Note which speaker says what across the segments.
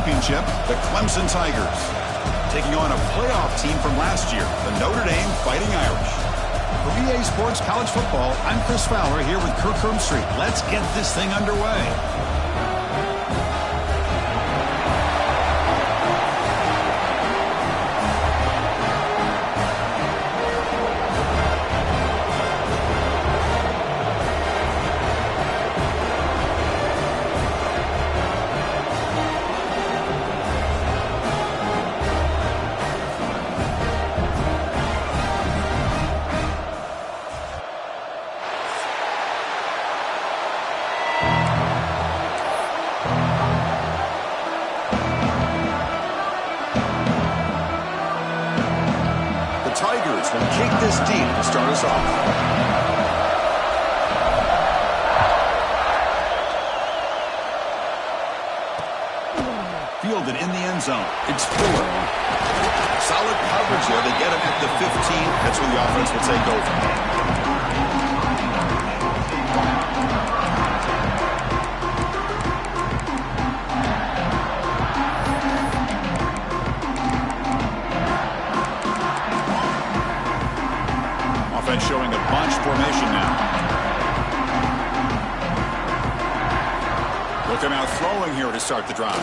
Speaker 1: championship, the Clemson Tigers, taking on a playoff team from last year, the Notre Dame Fighting Irish. For EA Sports College Football, I'm Chris Fowler here with Kirk Street. Let's get this thing underway. Tigers will kick this deep to start us off. Fielded in the end zone. It's Fuller. Solid coverage there. They get him at the 15. That's where the offense will take over. Showing a bunch formation now. Looking out throwing here to start the drive.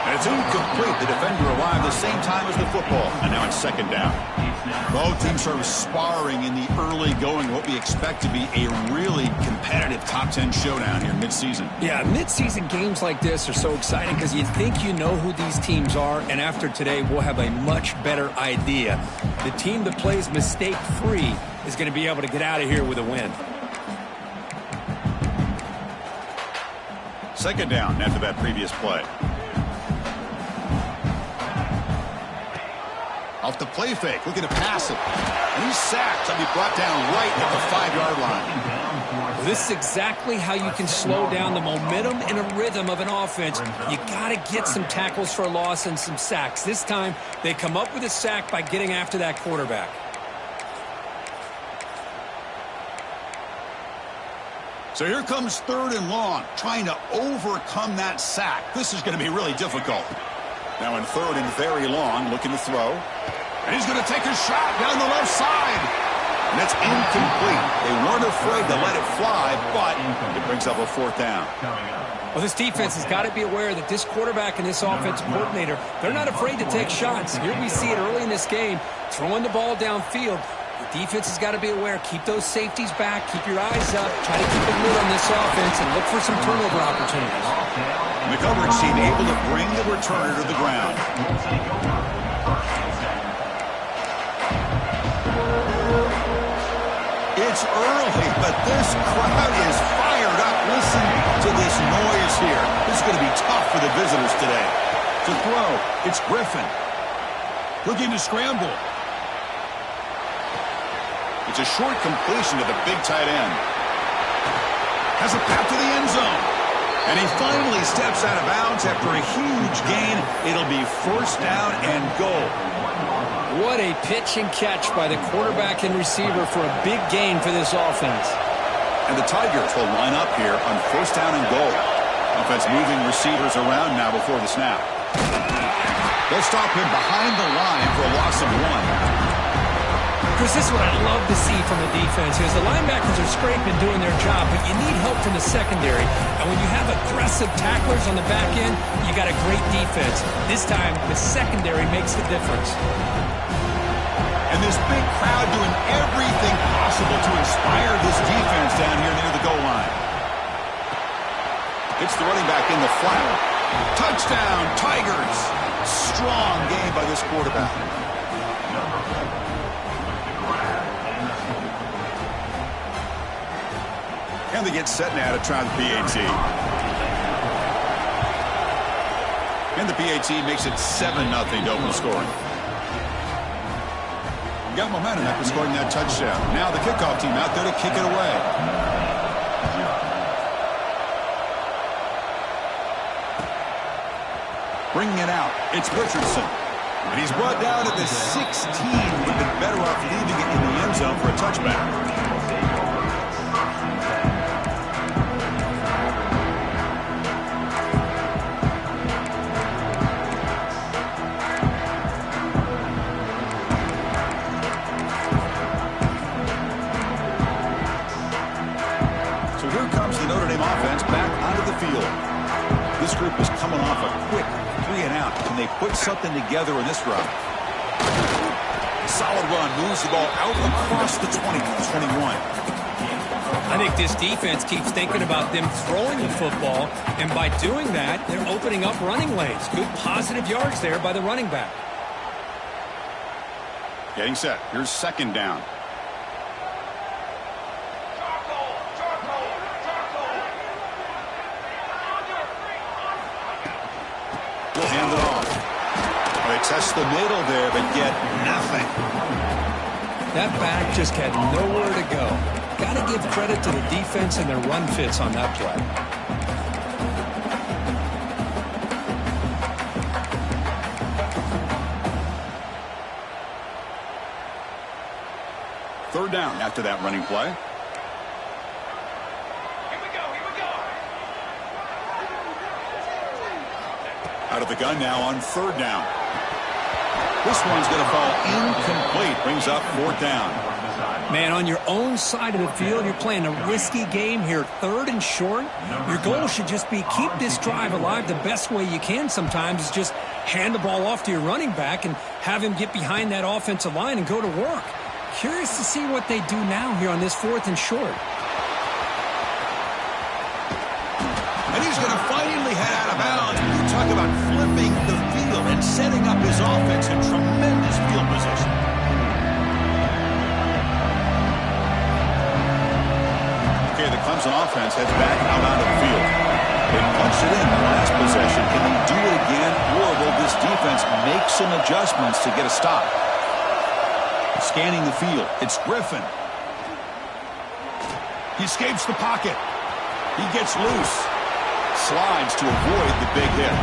Speaker 1: And it's incomplete. The defender arrived the same time as the football. And now it's second down. Both teams sort of sparring in the early going. What we expect to be a really competitive top 10 showdown here mid-season.
Speaker 2: Yeah, mid-season games like this are so exciting because you think you know who these teams are. And after today, we'll have a much better idea. The team that plays mistake-free is going to be able to get out of here with a win.
Speaker 1: Second down after that previous play. Off the play fake, looking to pass it. And he's sacked. He'll be brought down right at the 5-yard line.
Speaker 2: Well, this is exactly how you can slow down the momentum and a rhythm of an offense. You got to get some tackles for a loss and some sacks. This time, they come up with a sack by getting after that quarterback.
Speaker 1: So here comes third and long, trying to overcome that sack. This is going to be really difficult. Now in third and very long, looking to throw. And he's going to take a shot down the left side. And it's incomplete. They weren't afraid to let it fly, but it brings up a fourth down.
Speaker 2: Well, this defense has got to be aware that this quarterback and this offensive coordinator, they're not afraid to take shots. Here we see it early in this game, throwing the ball downfield. The defense has got to be aware. Keep those safeties back. Keep your eyes up. Try to keep a lid on this offense and look for some turnover opportunities.
Speaker 1: And the coverage team able to bring the returner to the ground. It's early, but this crowd is fired up. Listen to this noise here. This is going to be tough for the visitors today. To throw, it's Griffin. Looking to scramble. It's a short completion to the big tight end. Has a path to the end zone. And he finally steps out of bounds after a huge gain. It'll be first down and goal.
Speaker 2: What a pitch and catch by the quarterback and receiver for a big gain for this offense.
Speaker 1: And the Tigers will line up here on first down and goal. Offense moving receivers around now before the snap. They'll stop him behind the line for a loss of 1.
Speaker 2: Chris, this is what I love to see from the defense is the linebackers are scraping, doing their job, but you need help from the secondary. And when you have aggressive tacklers on the back end, you got a great defense. This time, the secondary makes the difference.
Speaker 1: And this big crowd doing everything possible to inspire this defense down here near the goal line. It's the running back in the flat. Touchdown, Tigers. Strong game by this quarterback. And they get set now to try the PAT. And the PAT makes it 7-0 to open scoring. Got momentum after scoring that touchdown. Now the kickoff team out there to kick it away. Bringing it out, it's Richardson. And he's brought down at the 16. Would have been better off leaving it in the end zone for a touchback. coming off a quick 3 and out. Can they put something together in this drive? Solid run, moves the ball out across the 20-21.
Speaker 2: I think this defense keeps thinking about them throwing the football, and by doing that, they're opening up running lanes. Good positive yards there by the running back.
Speaker 1: Getting set. Here's second down. We'll hand it off. They test the middle there, but get nothing.
Speaker 2: That back just had nowhere to go. Got to give credit to the defense and their run fits on that play.
Speaker 1: Third down after that running play. Out of the gun now on third down. This one's going to fall incomplete. Brings up fourth down.
Speaker 2: Man, on your own side of the field, you're playing a risky game here. Third and short. Your goal should just be keep this drive alive the best way you can sometimes is just hand the ball off to your running back and have him get behind that offensive line and go to work. Curious to see what they do now here on this fourth and short.
Speaker 1: And he's going to finally head out of bounds. You talk about flipping the field and setting up his offense in tremendous field position. Okay, the Clemson offense heads back out onto the field. They punched it in the last possession. Can they do it again, or will this defense make some adjustments to get a stop? Scanning the field. It's Griffin. He escapes the pocket. He gets loose. Slides to avoid the big hit.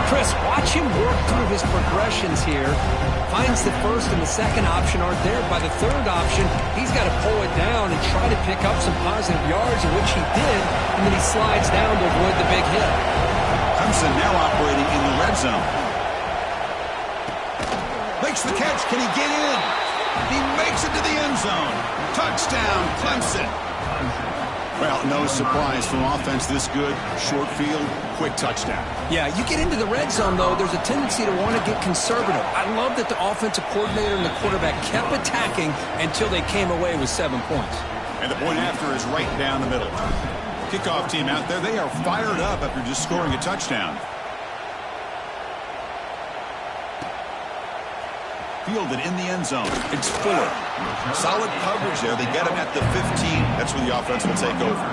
Speaker 2: Chris, watch him work through his progressions here. Finds the first and the second option aren't there. By the third option, he's got to pull it down and try to pick up some positive yards, in which he did, and then he slides down to avoid the big hit.
Speaker 1: Clemson now operating in the red zone. Makes the catch. Can he get in? He makes it to the end zone. Touchdown, Clemson. Well, no surprise from offense this good. Short field, quick touchdown.
Speaker 2: Yeah, you get into the red zone, though, there's a tendency to want to get conservative. I love that the offensive coordinator and the quarterback kept attacking until they came away with 7 points.
Speaker 1: And the point after is right down the middle. Kickoff team out there, they are fired up after just scoring a touchdown. Fielded in the end zone. It's Fuller. Solid coverage there. They get him at the 15. That's where the offense will take over.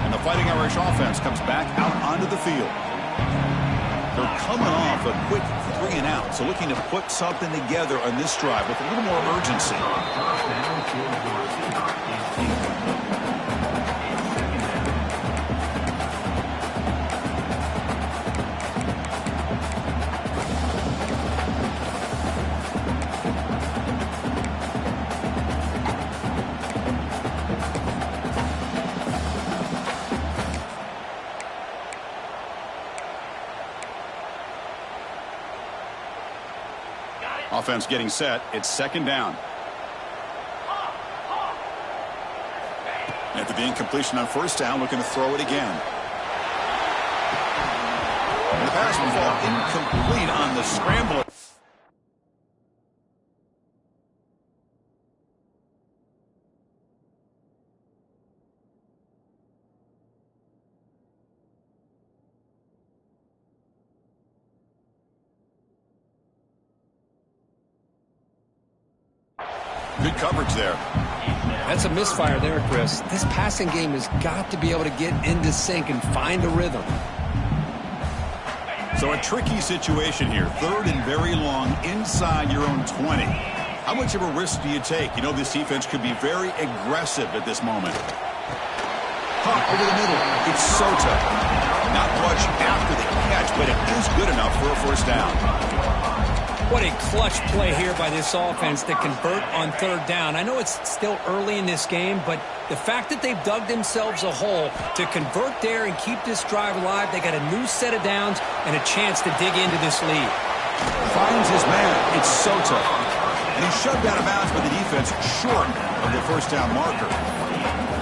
Speaker 1: And the Fighting Irish offense comes back out onto the field. They're coming off a quick 3 and out, so looking to put something together on this drive with a little more urgency. Offense getting set. It's second down. After the incompletion on first down, looking to throw it again. And the pass will fall incomplete on the scramble. Good coverage there.
Speaker 2: That's a misfire there, Chris. This passing game has got to be able to get into sync and find a rhythm.
Speaker 1: So a tricky situation here. Third and very long inside your own 20. How much of a risk do you take? You know this defense could be very aggressive at this moment. Caught over the middle. It's Sota. Not much after the catch, but it is good enough for a first down.
Speaker 2: What a clutch play here by this offense to convert on third down. I know it's still early in this game, but the fact that they've dug themselves a hole to convert there and keep this drive alive, they got a new set of downs and a chance to dig into this lead.
Speaker 1: Finds his man. It's Soto. And he's shoved out of bounds by the defense short of the first down marker.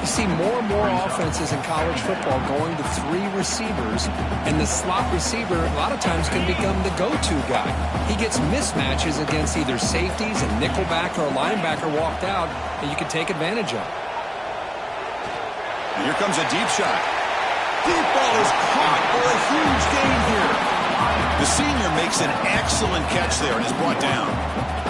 Speaker 2: You see more and more offenses in college football going to 3 receivers, and the slot receiver a lot of times can become the go-to guy. He gets mismatches against either safeties, a nickelback, or a linebacker walked out that you can take advantage of.
Speaker 1: And here comes a deep shot. Deep ball is caught for a huge gain here. The senior makes an excellent catch there and is brought down.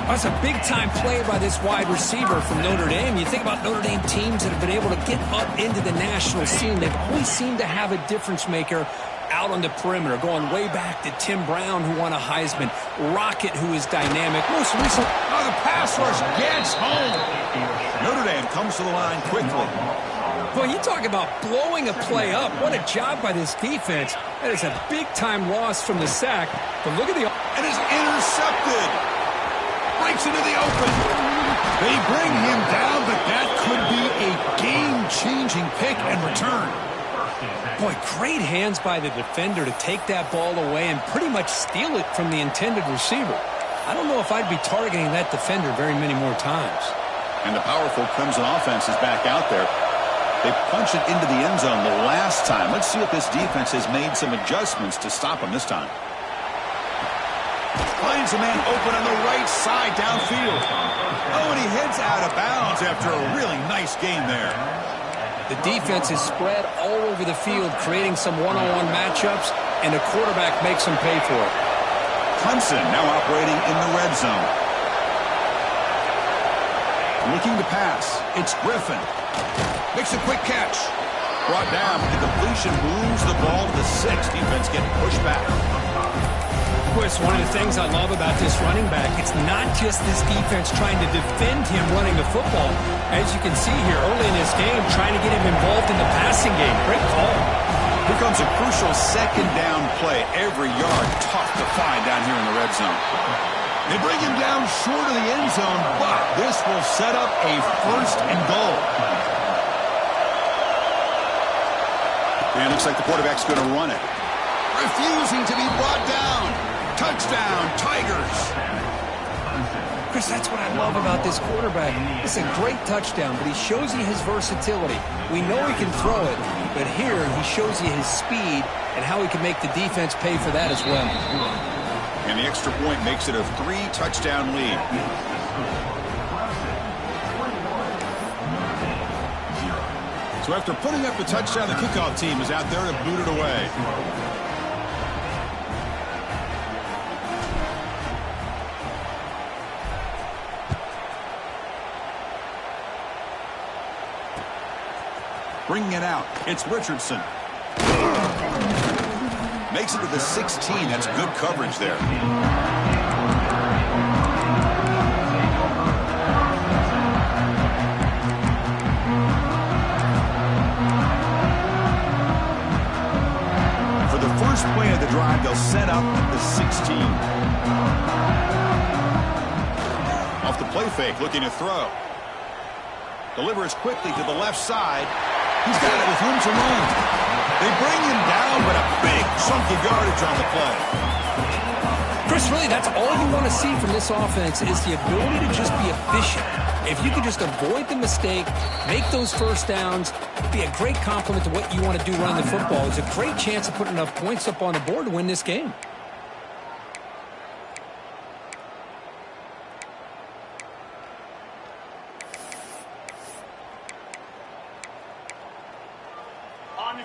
Speaker 2: That's a big-time play by this wide receiver from Notre Dame. You think about Notre Dame teams that have been able to get up into the national scene. They've always seemed to have a difference-maker out on the perimeter, going way back to Tim Brown, who won a Heisman, Rocket, who is dynamic. Most recently,
Speaker 1: the pass rush gets home. Notre Dame comes to the line quickly.
Speaker 2: Boy, you talk about blowing a play up. What a job by this defense. That is a big-time loss from the sack. But look at the...
Speaker 1: And is intercepted. Breaks into the open. They bring him down, but that could be a game-changing pick and return.
Speaker 2: Boy, great hands by the defender to take that ball away and pretty much steal it from the intended receiver. I don't know if I'd be targeting that defender very many more times.
Speaker 1: And the powerful Clemson offense is back out there. They punched it into the end zone the last time. Let's see if this defense has made some adjustments to stop them this time. Finds a man open on the right side downfield. Oh, and he heads out of bounds after a really nice gain there.
Speaker 2: The defense is spread all over the field, creating some one-on-one matchups, and the quarterback makes them pay for it.
Speaker 1: Clemson now operating in the red zone. Looking to pass. It's Griffin. Makes a quick catch. Brought down. The completion moves the ball to the 6. Defense getting pushed back.
Speaker 2: Of course, one of the things I love about this running back, it's not just this defense trying to defend him running the football. As you can see here early in this game, trying to get him involved in the passing game. Great call.
Speaker 1: Here comes a crucial second down play. Every yard tough to find down here in the red zone. They bring him down short of the end zone, but this will set up a 1st and goal. And it looks like the quarterback's going to run it. Refusing to be brought down. Touchdown, Tigers.
Speaker 2: Chris, that's what I love about this quarterback. It's a great touchdown, but he shows you his versatility. We know he can throw it, but here he shows you his speed and how he can make the defense pay for that as well.
Speaker 1: And the extra point makes it a 3-touchdown lead. So after putting up the touchdown, the kickoff team is out there to boot it away. Bringing it out, it's Richardson. Makes it to the 16. That's good coverage there. For the first play of the drive, they'll set up at the 16. Off the play fake, looking to throw. Delivers quickly to the left side. He's got it with room to run. They bring him down, but a big chunk of yardage on the play.
Speaker 2: Chris, really, that's all you want to see from this offense is the ability to just be efficient. If you could just avoid the mistake, make those first downs, be a great compliment to what you want to do running the football. It's a great chance of putting enough points up on the board to win this game.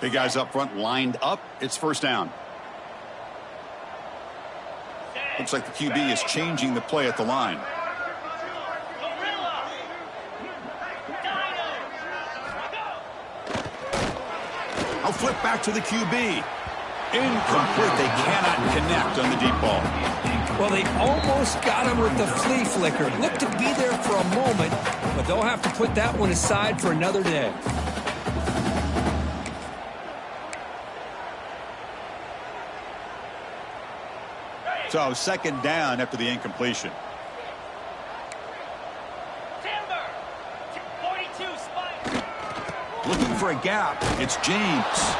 Speaker 1: Big guys up front lined up. It's first down. Looks like the QB is changing the play at the line. I'll flip back to the QB. Incomplete. They cannot connect on the deep ball.
Speaker 2: Well, they almost got him with the flea flicker. Looked to be there for a moment, but they'll have to put that one aside for another day.
Speaker 1: So second down after the incompletion. Looking for a gap. It's James.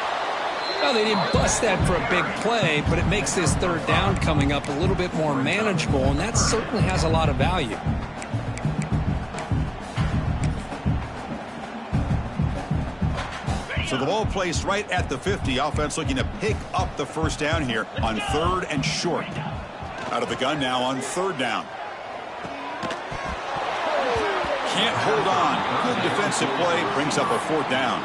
Speaker 2: Well, they didn't bust that for a big play, but it makes this third down coming up a little bit more manageable, and that certainly has a lot of value.
Speaker 1: So the ball placed right at the 50. Offense looking to pick up the first down here on 3rd and short. Out of the gun now on 3rd down. Can't hold on. Good defensive play. Brings up a 4th down.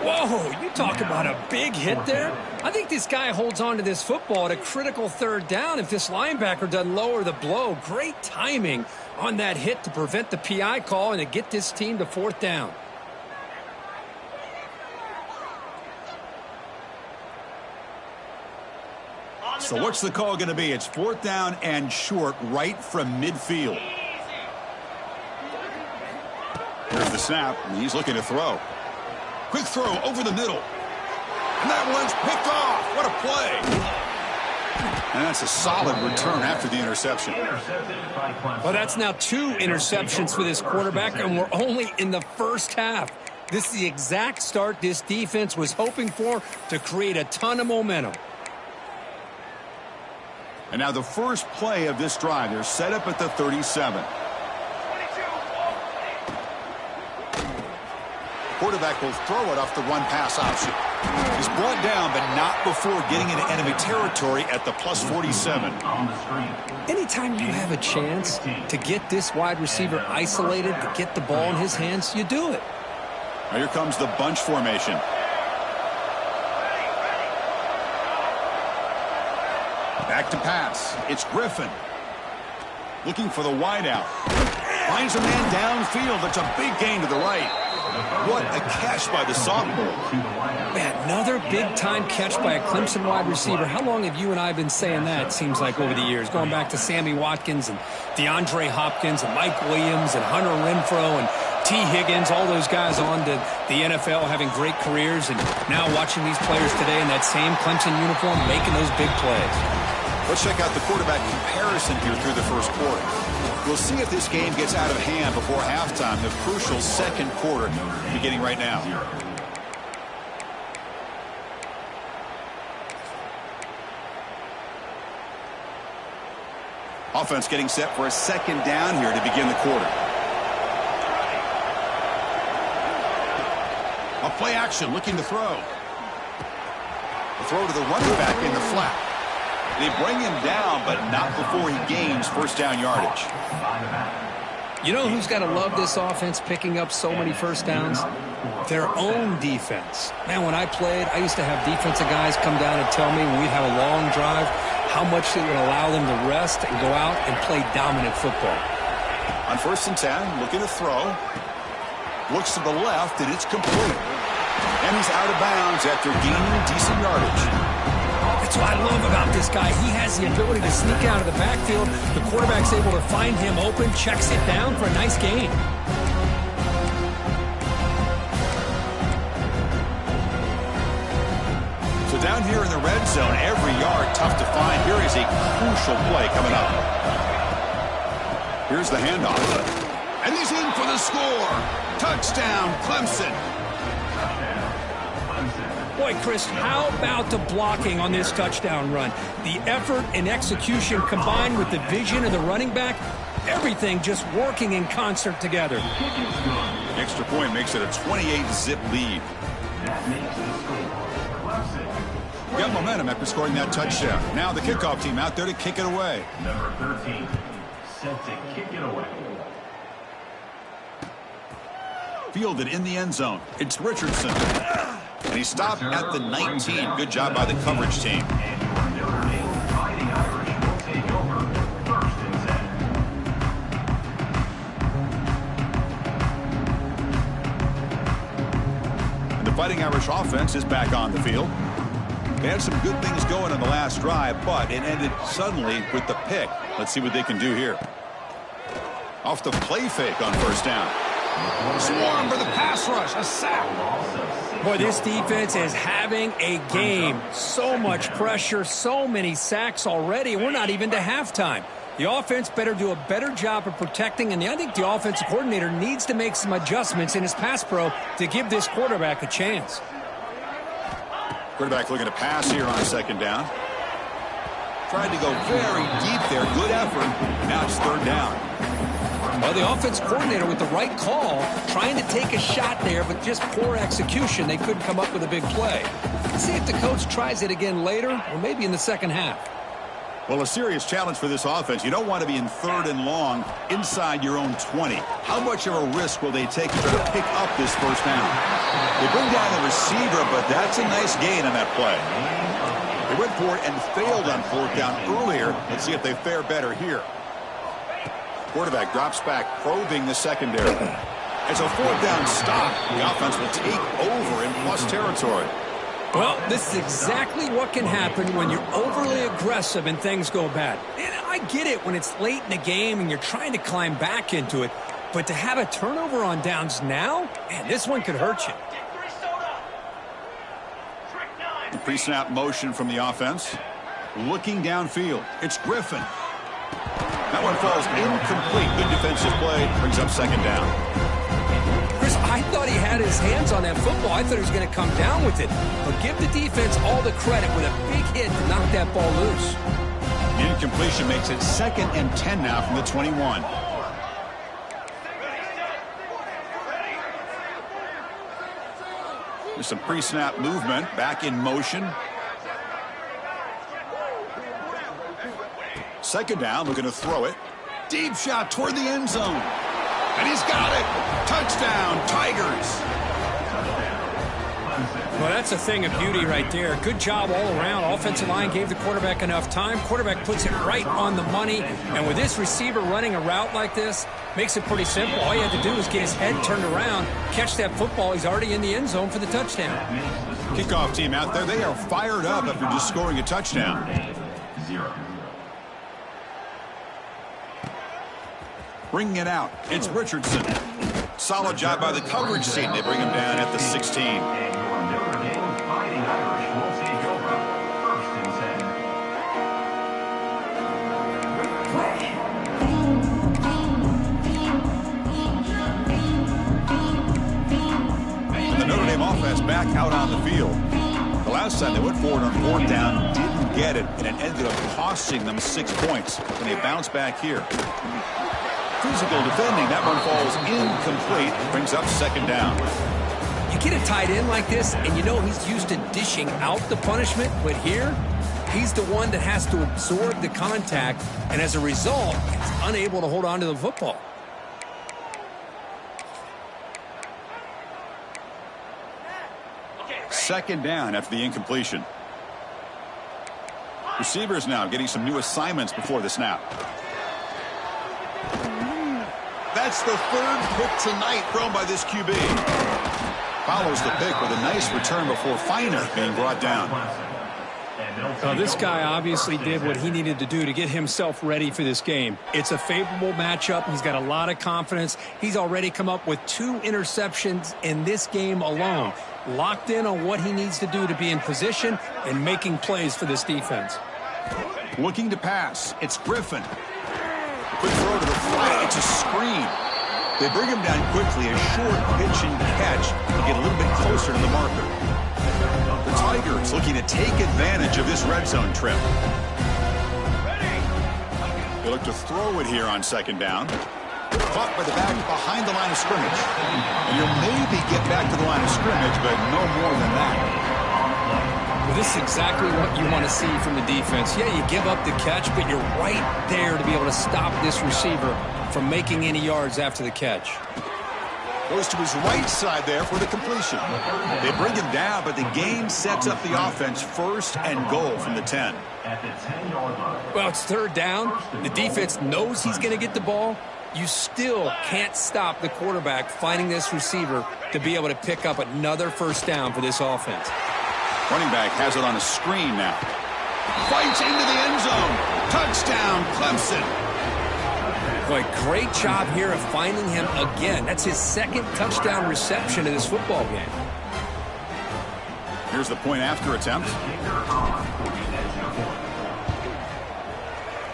Speaker 2: Whoa, you talk about a big hit there. I think this guy holds on to this football at a critical 3rd down if this linebacker doesn't lower the blow. Great timing on that hit to prevent the PI call and to get this team to 4th down.
Speaker 1: So what's the call going to be? It's 4th down and short right from midfield. Here's the snap, and he's looking to throw. Quick throw over the middle. And that one's picked off. What a play. And that's a solid return after the interception.
Speaker 2: Well, that's now 2 interceptions for this quarterback, and we're only in the first half. This is the exact start this defense was hoping for to create a ton of momentum.
Speaker 1: And now the first play of this drive. They're set up at the 37. Quarterback will throw it off the run-pass option. He's brought down, but not before getting into enemy territory at the plus 47.
Speaker 2: Anytime you have a chance to get this wide receiver isolated, to get the ball in his hands, you do it.
Speaker 1: Now here comes the bunch formation. Back to pass. It's Griffin. Looking for the wideout. Finds a man downfield. That's a big gain to the right. What a catch by the sophomore.
Speaker 2: Man, another big-time catch by a Clemson wide receiver. How long have you and I been saying that, seems like, over the years? Going back to Sammy Watkins and DeAndre Hopkins and Mike Williams and Hunter Renfrow and T. Higgins, all those guys on to the NFL having great careers, and now watching these players today in that same Clemson uniform making those big plays.
Speaker 1: Let's check out the quarterback comparison here through the first quarter. We'll see if this game gets out of hand before halftime, the crucial second quarter beginning right now. Offense getting set for a second down here to begin the quarter. A play action looking to throw. A throw to the running back in the flat. They bring him down, but not before he gains first down yardage.
Speaker 2: You know who's got to love this offense picking up so many first downs? Their own defense. Man, when I played, I used to have defensive guys come down and tell me when we'd have a long drive how much it would allow them to rest and go out and play dominant football.
Speaker 1: On 1st and 10, looking to throw. Looks to the left, and it's complete. And he's out of bounds after gaining decent yardage.
Speaker 2: That's what I love about this guy. He has the ability to sneak out of the backfield. The quarterback's able to find him open, checks it down for a nice gain.
Speaker 1: So down here in the red zone, every yard tough to find. Here is a crucial play coming up. Here's the handoff. And he's in for the score. Touchdown, Clemson.
Speaker 2: Boy, Chris, how about the blocking on this touchdown run? The effort and execution combined with the vision of the running back, everything just working in concert together.
Speaker 1: The extra point makes it a 28-zip lead. Got momentum after scoring that touchdown. Now the kickoff team out there to kick it away.
Speaker 3: Number 13, set to kick it away.
Speaker 1: Fielded in the end zone. It's Richardson. And he stopped at the 19. Good job by the coverage team.
Speaker 3: And your Notre Dame Fighting Irish will take over 1st and 10.
Speaker 1: And the Fighting Irish offense is back on the field. They had some good things going on the last drive, but it ended suddenly with the pick. Let's see what they can do here. Off the play fake on 1st down. Swarm for the pass rush. A sack.
Speaker 2: Boy, this defense is having a game. So much pressure, so many sacks already. We're not even to halftime. The offense better do a better job of protecting, and I think the offensive coordinator needs to make some adjustments in his pass pro to give this quarterback a chance.
Speaker 1: Quarterback looking to pass here on second down. Tried to go very deep there. Good effort. Now it's third down.
Speaker 2: Well, the offense coordinator with the right call, trying to take a shot there, but just poor execution. They couldn't come up with a big play. Let's see if the coach tries it again later, or maybe in the second half.
Speaker 1: Well, a serious challenge for this offense. You don't want to be in third and long inside your own 20. How much of a risk will they take to try to pick up this first down? They bring down the receiver, but that's a nice gain on that play. They went for it and failed on fourth down earlier. Let's see if they fare better here. Quarterback drops back, probing the secondary. It's a fourth down stop. The offense will take over in plus territory.
Speaker 2: Well, this is exactly what can happen when you're overly aggressive and things go bad. And I get it when it's late in the game and you're trying to climb back into it. But to have a turnover on downs now, man, this one could hurt you.
Speaker 1: The pre-snap motion from the offense. Looking downfield. It's Griffin. That one falls incomplete. Good defensive play. Brings up second down.
Speaker 2: Chris, I thought he had his hands on that football. I thought he was going to come down with it. But give the defense all the credit with a big hit to knock that ball loose.
Speaker 1: The incompletion makes it 2nd and 10 now from the 21. There's some pre-snap movement. Back in motion. Second down, looking to throw it. Deep shot toward the end zone. And he's got it. Touchdown, Tigers.
Speaker 2: Well, that's a thing of beauty right there. Good job all around. Offensive line gave the quarterback enough time. Quarterback puts it right on the money. And with this receiver running a route like this, makes it pretty simple. All you had to do was get his head turned around, catch that football. He's already in the end zone for the touchdown.
Speaker 1: Kickoff team out there. They are fired up after just scoring a touchdown.
Speaker 3: 0.
Speaker 1: Bringing it out. It's Richardson. Solid job by the coverage team. They bring him down at the 16.
Speaker 3: And your Notre Dame Fighting Irish will take over 1st and 10.
Speaker 1: And the Notre Dame offense back out on the field. The last time they went forward on fourth down, didn't get it, and it ended up costing them 6 points. And they bounce back here. Physical defending. That one falls incomplete. Brings up second down.
Speaker 2: You get a tight end like this, and you know he's used to dishing out the punishment, but here, he's the one that has to absorb the contact, and as a result, he's unable to hold on to the football.
Speaker 1: Second down after the incompletion. Receivers now getting some new assignments before the snap. That's the third pick tonight thrown by this QB. Follows the pick with a nice return before Feiner being brought down.
Speaker 2: This guy obviously did what he needed to do to get himself ready for this game. It's a favorable matchup. He's got a lot of confidence. He's already come up with 2 interceptions in this game alone. Locked in on what he needs to do to be in position and making plays for this defense.
Speaker 1: Looking to pass. It's Griffin. Quick throw to the flat. It's a screen. They bring him down quickly. A short pitch and catch to get a little bit closer to the marker. The Tigers looking to take advantage of this red zone trip. They look to throw it here on second down. Caught by the back behind the line of scrimmage. And you'll maybe get back to the line of scrimmage, but no more than that.
Speaker 2: Well, this is exactly what you want to see from the defense. Yeah, you give up the catch, but you're right there to be able to stop this receiver from making any yards after the catch.
Speaker 1: Goes to his right side there for the completion. They bring him down, but the game sets up the offense 1st and goal from the 10.
Speaker 3: At the 10-yard line.
Speaker 2: Well, it's third down. The defense knows he's going to get the ball. You still can't stop the quarterback finding this receiver to be able to pick up another first down for this offense.
Speaker 1: Running back has it on a screen now. Fights into the end zone. Touchdown, Clemson.
Speaker 2: Boy, great job here of finding him again. That's his second touchdown reception in this football game.
Speaker 1: Here's the point after attempt.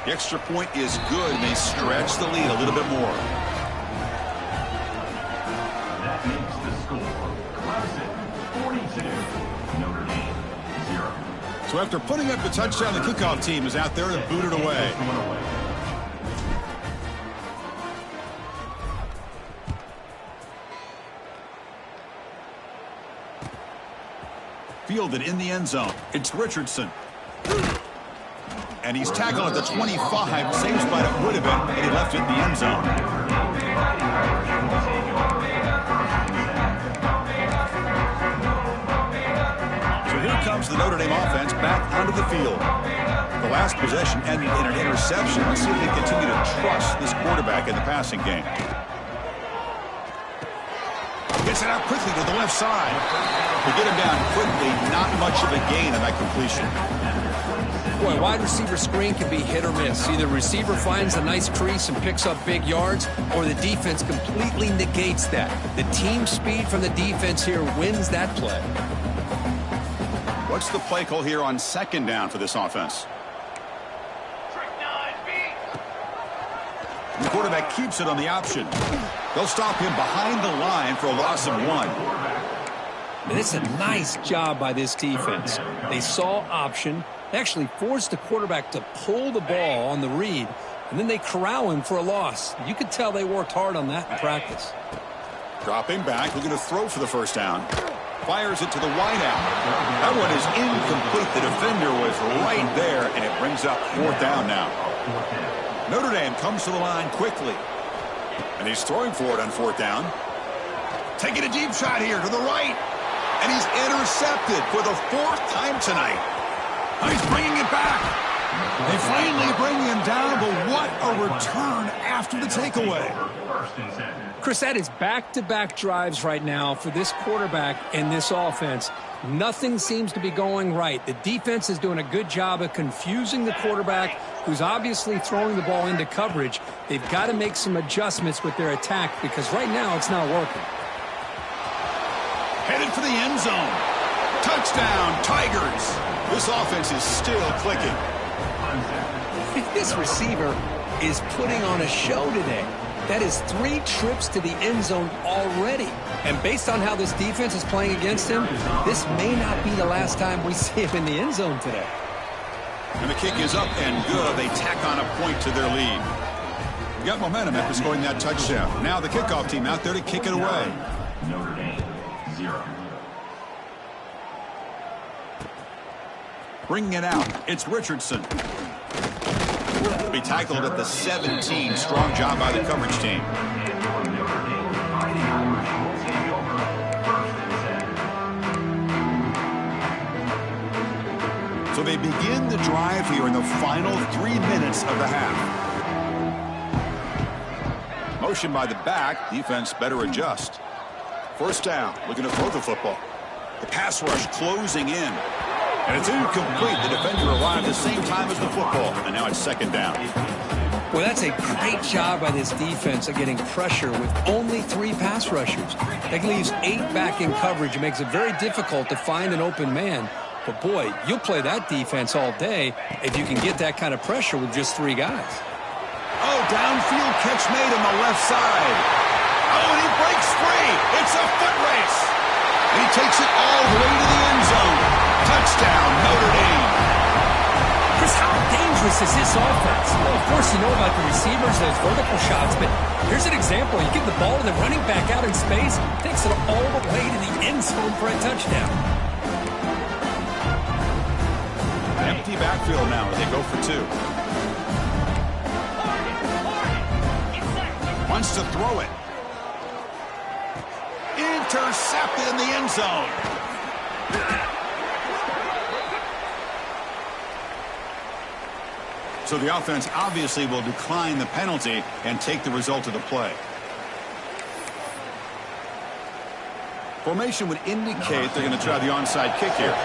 Speaker 1: The extra point is good, and they stretch the lead a little bit more.
Speaker 3: That makes the score. Clemson 42, Notre Dame 0.
Speaker 1: So after putting up the touchdown, the kickoff team is out there to boot it away. Fielded in the end zone. It's Richardson. And he's tackled at the 25. Same spot it would have been, and he left it in the end zone. So here comes the Notre Dame offense back onto the field. The last possession ended in an interception. Let's see if they continue to trust this quarterback in the passing game. Gets it out quickly to the left side. To get him down quickly, not much of a gain on that completion.
Speaker 2: Boy, wide receiver screen can be hit or miss. Either receiver finds a nice crease and picks up big yards, or the defense completely negates that. The team speed from the defense here wins that play.
Speaker 1: What's the play call here on second down for this offense? The quarterback keeps it on the option. They'll stop him behind the line for a loss of 1.
Speaker 2: And it's a nice job by this defense. They saw option. They actually forced the quarterback to pull the ball on the read, and then they corral him for a loss. You could tell they worked hard on that in practice.
Speaker 1: Dropping back, looking to throw for the first down. Fires it to the wideout. That one is incomplete. The defender was right there, and it brings up 4th down now. Notre Dame comes to the line quickly. And he's throwing for it on 4th down. Taking a deep shot here to the right. And he's intercepted for the 4th time tonight. Oh, he's bringing it back. They finally bring him down, but what a return after the takeaway.
Speaker 2: Chris, that is back-to-back drives right now for this quarterback and this offense. Nothing seems to be going right. The defense is doing a good job of confusing the quarterback, who's obviously throwing the ball into coverage. They've got to make some adjustments with their attack because right now it's not working.
Speaker 1: Headed for the end zone. Touchdown, Tigers. This offense is still clicking.
Speaker 2: This receiver is putting on a show today. That is 3 trips to the end zone already. And based on how this defense is playing against him, this may not be the last time we see him in the end zone today.
Speaker 1: And the kick is up and good. They tack on a point to their lead. We got momentum after scoring that touchdown. Now the kickoff team out there to kick it away.
Speaker 3: Notre Dame 0.
Speaker 1: Bringing it out, it's Richardson. He'll be tackled at the 17. Strong job by the coverage team. So they begin the drive here in the final 3 minutes of the half. Motion by the back. Defense better adjust. First down, looking to throw the football. The pass rush closing in. And it's incomplete. The defender arrived at the same time as the football. And now it's second down.
Speaker 2: Well, that's a great job by this defense of getting pressure with only 3 pass rushers. That leaves 8 back in coverage. It makes it very difficult to find an open man. But, boy, you'll play that defense all day if you can get that kind of pressure with just 3 guys.
Speaker 1: Oh, downfield catch made on the left side. Oh, and he breaks free. It's a foot race. And he takes it all the way to the end zone. Touchdown, Notre Dame.
Speaker 2: Chris, how dangerous is this offense? Well, of course, you know about the receivers, those vertical shots, but here's an example. You give the ball to the running back out in space, takes it all the way to the end zone for a touchdown.
Speaker 1: Empty backfield now as they go for 2. Wants to throw it. Intercepted in the end zone. So the offense obviously will decline the penalty and take the result of the play. Formation would indicate they're going to try the onside kick here.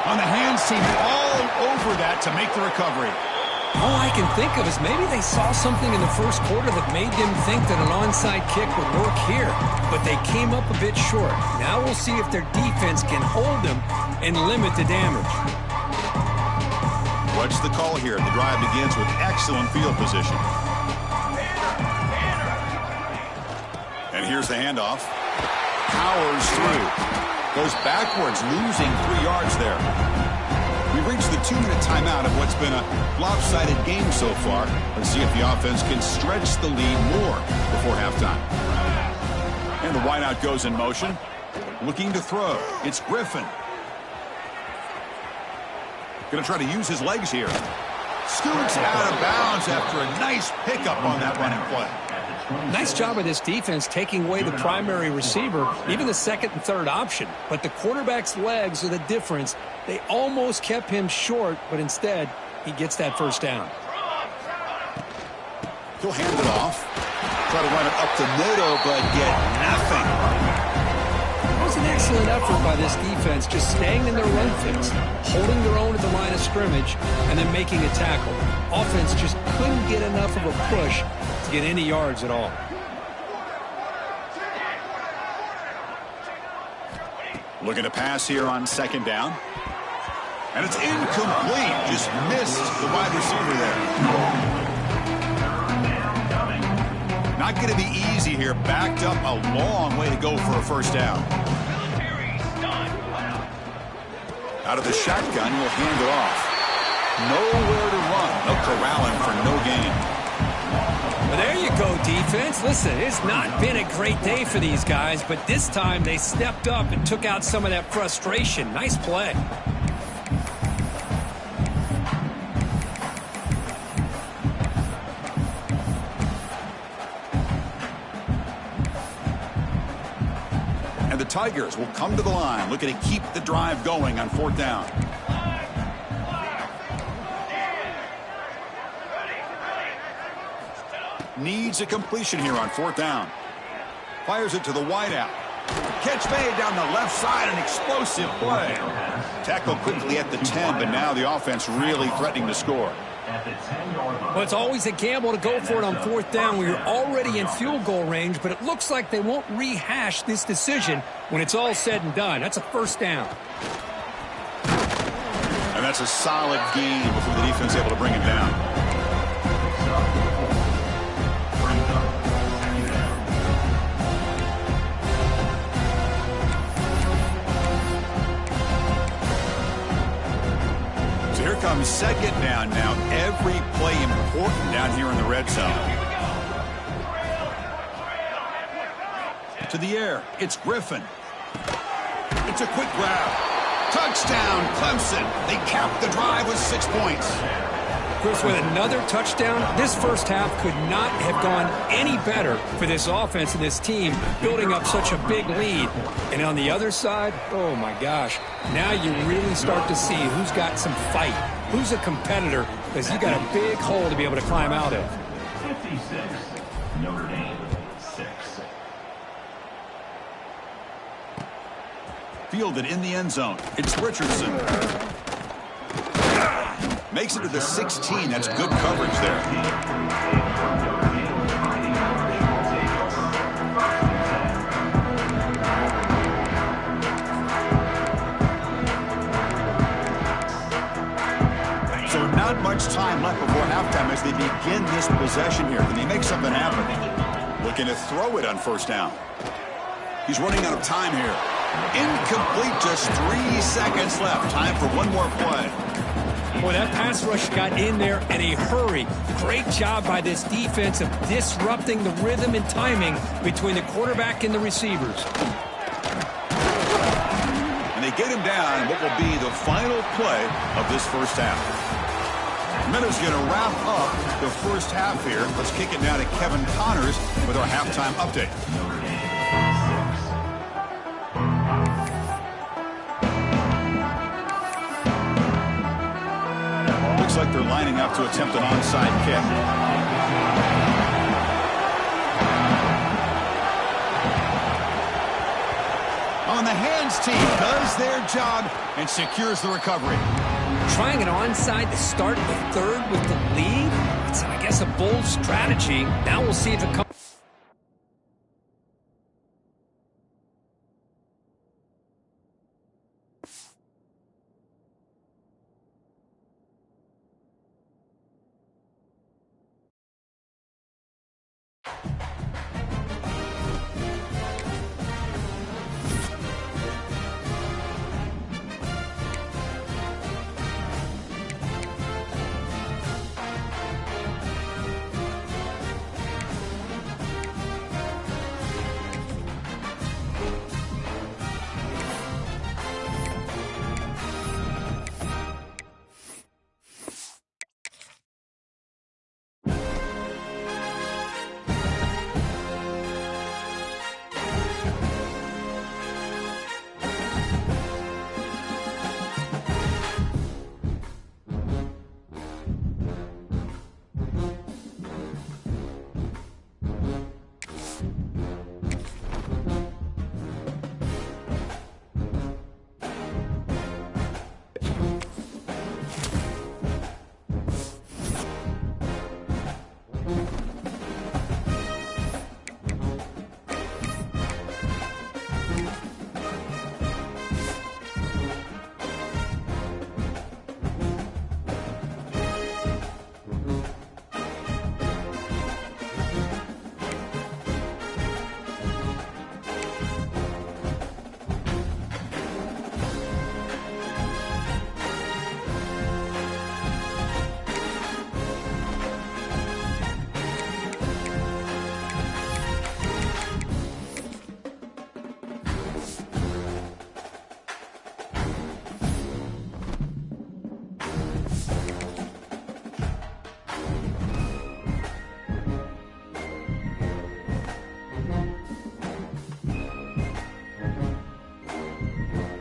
Speaker 1: On the hands team all over that to make the recovery.
Speaker 2: All I can think of is maybe they saw something in the first quarter that made them think that an onside kick would work here, but they came up a bit short. Now we'll see if their defense can hold them and limit the damage.
Speaker 1: What's the call here? The drive begins with excellent field position. And here's the handoff. Powers through. Goes backwards, losing 3 yards there. We've reached the 2-minute timeout of what's been a lopsided game so far. Let's see if the offense can stretch the lead more before halftime. And the wideout goes in motion. Looking to throw. It's Griffin. Going to try to use his legs here. Scoots out of bounds after a nice pickup on that running play.
Speaker 2: Nice job of this defense taking away the primary receiver, even the second and third option. But the quarterback's legs are the difference. They almost kept him short, but instead, he gets that first down.
Speaker 1: He'll hand it off. Try to run it up the middle, but get nothing.
Speaker 2: It was an excellent effort by this defense, just staying in their run fix, holding their own at the line of scrimmage, and then making a tackle. Offense just couldn't get enough of a push to get any yards at all.
Speaker 1: Looking to pass here on second down. And it's incomplete. Just missed the wide receiver there. Not going to be easy here. Backed up a long way to go for a first down. Out of the shotgun, he'll hand it off. Nowhere to run. No corralling for no gain.
Speaker 2: Well, there you go, defense. Listen, it's not been a great day for these guys, but this time they stepped up and took out some of that frustration. Nice play.
Speaker 1: And the Tigers will come to the line, looking to keep the drive going on fourth down. Needs a completion here on fourth down. Fires it to the wideout. Catch made down the left side, an explosive play. Tackle quickly at the 10, but now the offense really threatening to score.
Speaker 2: Well, it's always a gamble to go for it on fourth down when you're already in field goal range, but it looks like they won't rehash this decision when it's all said and done. That's a first down.
Speaker 1: And that's a solid gain before the defense able to bring him down. Here comes second down now. Every play important down here in the red zone. To the air. It's Griffin. It's a quick grab. Touchdown, Clemson. They cap the drive with 6 points.
Speaker 2: Chris, with another touchdown, this first half could not have gone any better for this offense and this team, building up such a big lead. And on the other side, oh my gosh, now you really start to see who's got some fight, who's a competitor, because you got a big hole to be able to climb out of.
Speaker 3: 56, Notre Dame, 6.
Speaker 1: Fielded in the end zone. It's Richardson. Makes it to the 16. That's good coverage there. So not much time left before halftime as they begin this possession here. Can they make something happen? Looking to throw it on first down. He's running out of time here. Incomplete, just 3 seconds left. Time for one more play.
Speaker 2: Boy, that pass rush got in there in a hurry. Great job by this defense of disrupting the rhythm and timing between the quarterback and the receivers.
Speaker 1: And they get him down in what will be the final play of this first half. Minutes going to wrap up the first half here. Let's kick it now to Kevin Connors with our halftime update. Looks like they're lining up to attempt an onside kick. On the hands team does their job and secures the recovery.
Speaker 2: Trying an onside to start the third with the lead. It's, I guess, a bold strategy. Now we'll see if it comes.